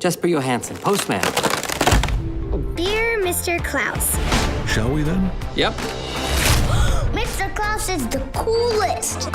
Jesper Johansson, postman. Dear Mr. Kalus. Shall we then? Yep. Mr. Kalus is the coolest.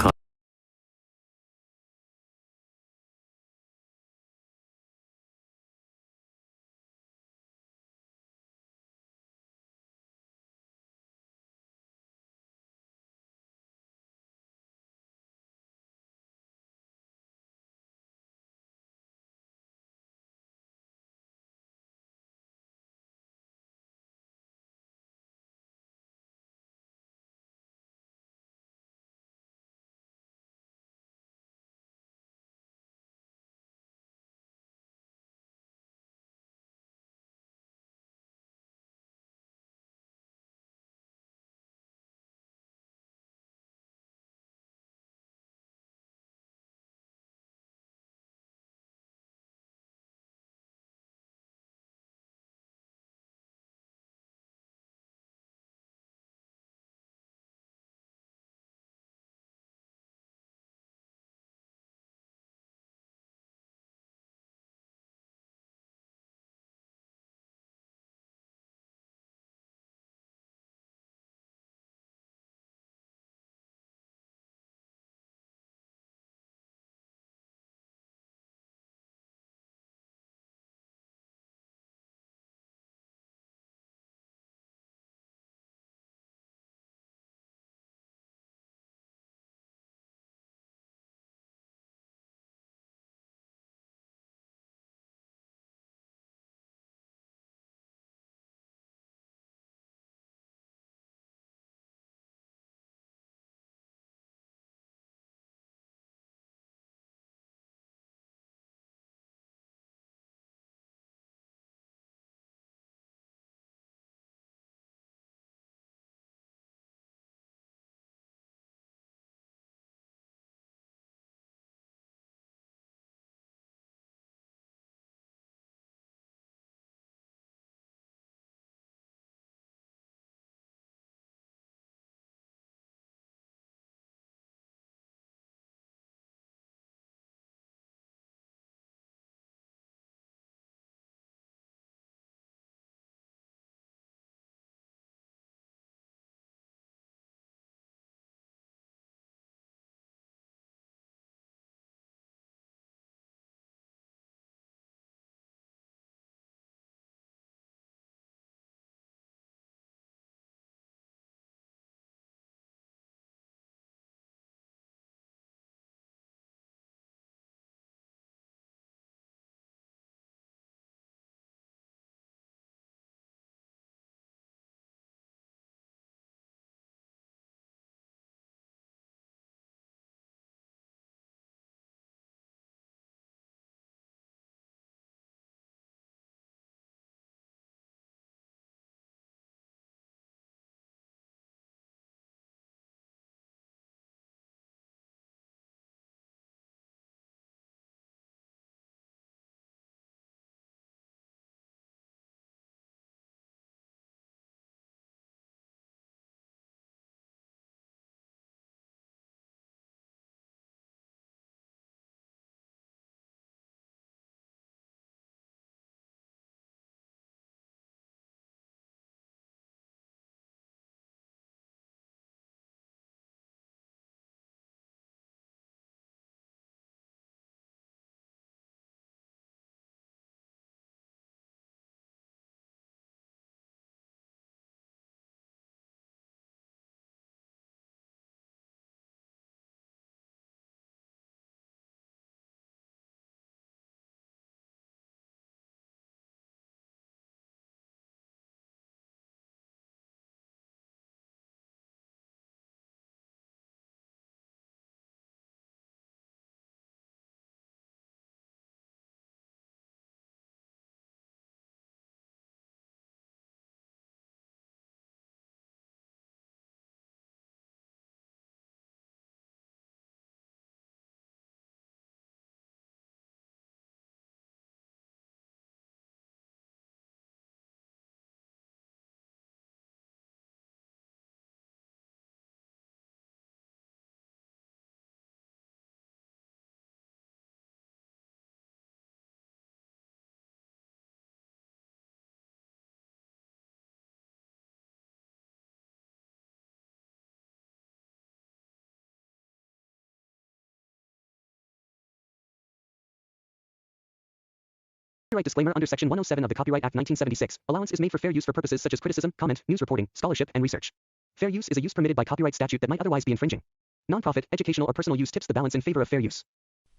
Copyright disclaimer under Section 107 of the Copyright Act 1976. Allowance is made for fair use for purposes such as criticism, comment, news reporting, scholarship, and research. Fair use is a use permitted by copyright statute that might otherwise be infringing. Nonprofit, educational, or personal use tips the balance in favor of fair use.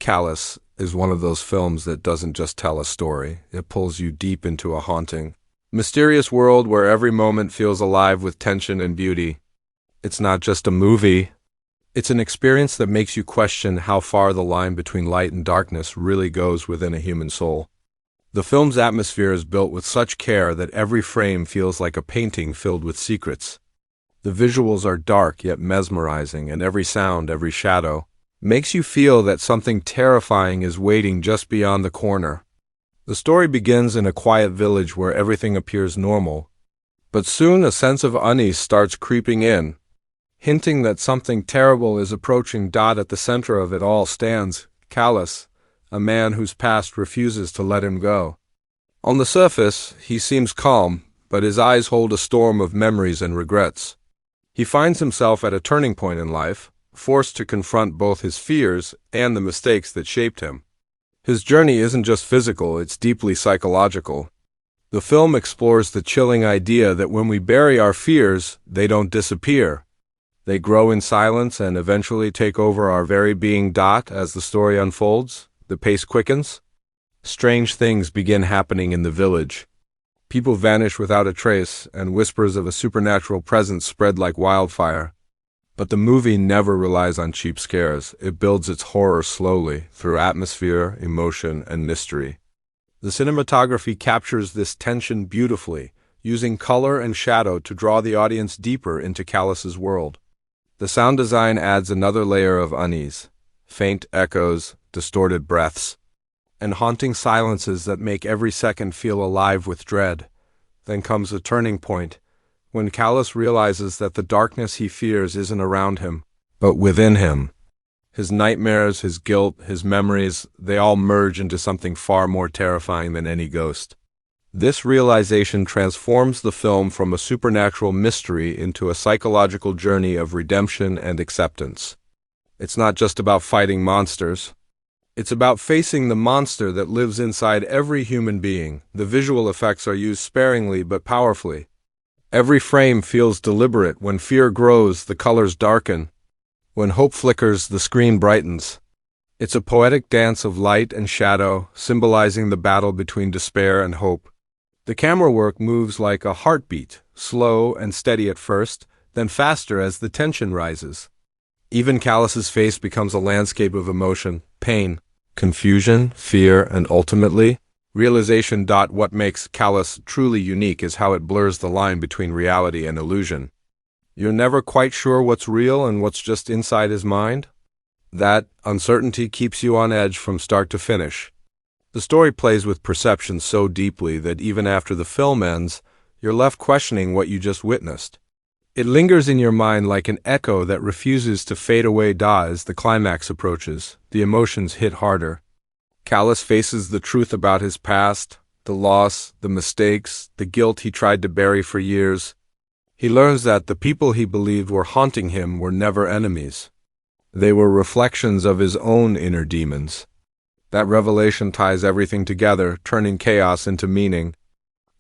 Kalus is one of those films that doesn't just tell a story, it pulls you deep into a haunting, mysterious world where every moment feels alive with tension and beauty. It's not just a movie, it's an experience that makes you question how far the line between light and darkness really goes within a human soul. The film's atmosphere is built with such care that every frame feels like a painting filled with secrets. The visuals are dark yet mesmerizing, and every sound, every shadow, makes you feel that something terrifying is waiting just beyond the corner. The story begins in a quiet village where everything appears normal, but soon a sense of unease starts creeping in, hinting that something terrible is approaching. At the center of it all stands Kalus, a man whose past refuses to let him go. On the surface, he seems calm, but his eyes hold a storm of memories and regrets. He finds himself at a turning point in life, forced to confront both his fears and the mistakes that shaped him. His journey isn't just physical, it's deeply psychological. The film explores the chilling idea that when we bury our fears, they don't disappear. They grow in silence and eventually take over our very being. As the story unfolds, the pace quickens. Strange things begin happening in the village. People vanish without a trace, and whispers of a supernatural presence spread like wildfire. But the movie never relies on cheap scares. It builds its horror slowly, through atmosphere, emotion, and mystery. The cinematography captures this tension beautifully, using color and shadow to draw the audience deeper into Kalus's world. The sound design adds another layer of unease, faint echoes, distorted breaths, and haunting silences that make every second feel alive with dread. Then comes a turning point, when Kalus realizes that the darkness he fears isn't around him, but within him. His nightmares, his guilt, his memories, they all merge into something far more terrifying than any ghost. This realization transforms the film from a supernatural mystery into a psychological journey of redemption and acceptance. It's not just about fighting monsters. It's about facing the monster that lives inside every human being. The visual effects are used sparingly but powerfully. Every frame feels deliberate. When fear grows, the colors darken. When hope flickers, the screen brightens. It's a poetic dance of light and shadow, symbolizing the battle between despair and hope. The camera work moves like a heartbeat, slow and steady at first, then faster as the tension rises. Even Kalus's face becomes a landscape of emotion, pain, confusion, fear, and ultimately, realization. What makes Kalus truly unique is how it blurs the line between reality and illusion. You're never quite sure what's real and what's just inside his mind. That uncertainty keeps you on edge from start to finish. The story plays with perception so deeply that even after the film ends, you're left questioning what you just witnessed. It lingers in your mind like an echo that refuses to fade away. As the climax approaches, the emotions hit harder. Kalus faces the truth about his past, the loss, the mistakes, the guilt he tried to bury for years. He learns that the people he believed were haunting him were never enemies. They were reflections of his own inner demons. That revelation ties everything together, turning chaos into meaning.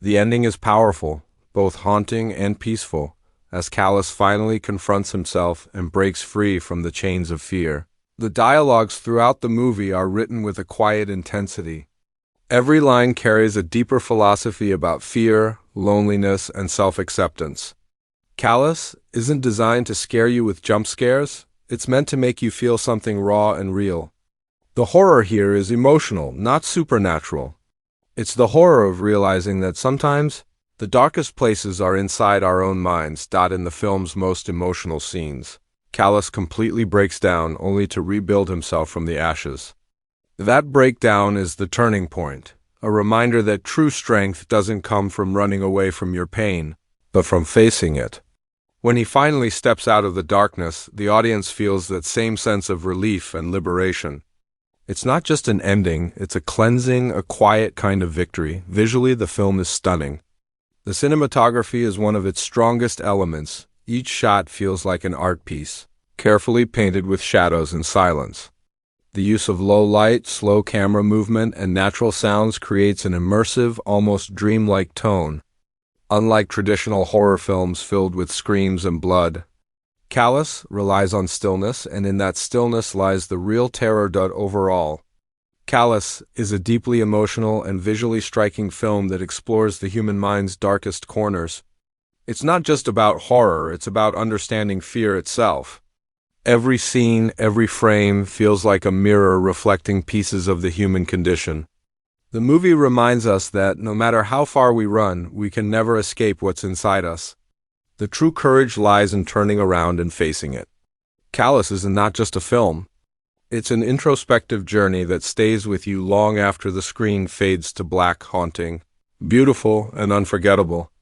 The ending is powerful, both haunting and peaceful, as Kalus finally confronts himself and breaks free from the chains of fear. The dialogues throughout the movie are written with a quiet intensity. Every line carries a deeper philosophy about fear, loneliness, and self-acceptance. Kalus isn't designed to scare you with jump scares. It's meant to make you feel something raw and real. The horror here is emotional, not supernatural. It's the horror of realizing that sometimes the darkest places are inside our own minds. In the film's most emotional scenes, Kalus completely breaks down only to rebuild himself from the ashes. That breakdown is the turning point, a reminder that true strength doesn't come from running away from your pain, but from facing it. When he finally steps out of the darkness, the audience feels that same sense of relief and liberation. It's not just an ending, it's a cleansing, a quiet kind of victory. Visually, the film is stunning. The cinematography is one of its strongest elements. Each shot feels like an art piece, carefully painted with shadows and silence. The use of low light, slow camera movement, and natural sounds creates an immersive, almost dreamlike tone. Unlike traditional horror films filled with screams and blood, Kalus relies on stillness, and in that stillness lies the real terror. Overall, Kalus is a deeply emotional and visually striking film that explores the human mind's darkest corners. It's not just about horror, it's about understanding fear itself. Every scene, every frame feels like a mirror reflecting pieces of the human condition. The movie reminds us that no matter how far we run, we can never escape what's inside us. The true courage lies in turning around and facing it. Kalus is not just a film. It's an introspective journey that stays with you long after the screen fades to black, haunting, beautiful, and unforgettable.